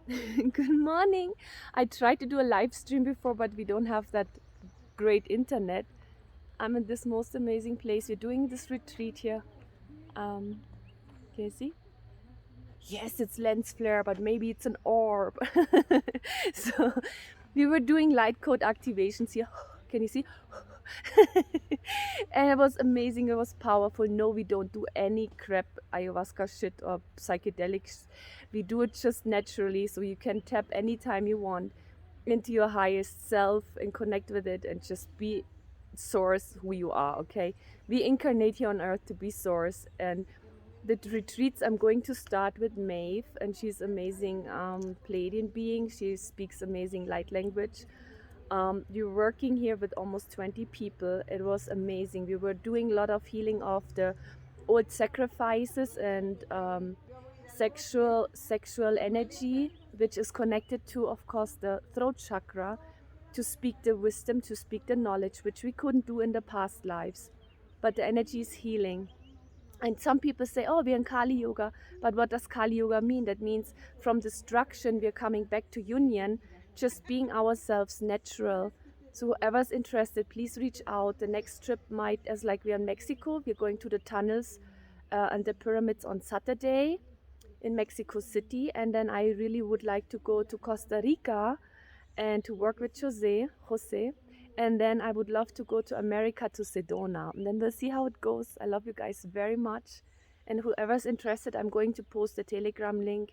Good morning. I tried to do a live stream before, but we don't have that great internet. I'm in this most amazing place. We're doing this retreat here. Um, can you see? Yes, it's lens flare, but maybe it's an orb. So we were doing light code activations here. Can you see? And it was amazing. It was powerful. No, we don't do any crap ayahuasca shit or psychedelics. We do it just naturally, so you can tap anytime you want into your highest self and connect with it and just be source who you are. Okay, we incarnate here on earth to be source. And the retreats, I'm going to start with Maeve, and she's amazing Pleiadian being. She speaks amazing light language. We're working here with almost 20 people. It was amazing. We were doing a lot of healing of the old sacrifices and sexual energy, which is connected to, of course, the throat chakra, to speak the wisdom, to speak the knowledge, which we couldn't do in the past lives. But the energy is healing. And some people say, oh, we're in Kali Yoga. But what does Kali Yoga mean? That means from destruction, we're coming back to union, just being ourselves natural. So whoever's interested, please reach out. The next trip might, as like we're in Mexico, we're going to the tunnels and the pyramids on Saturday in Mexico City. And then I really would like to go to Costa Rica and to work with Jose. And then I would love to go to America, to Sedona. And then we'll see how it goes. I love you guys very much. And whoever's interested, I'm going to post the Telegram link,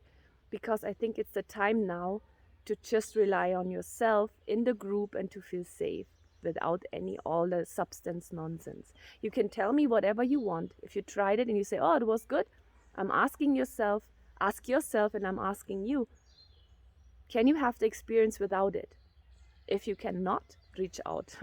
because I think it's the time now to just rely on yourself in the group and to feel safe without all the substance nonsense. You can tell me whatever you want. If you tried it and you say, oh, it was good, ask yourself, and I'm asking you, can you have the experience without it? If you cannot, reach out.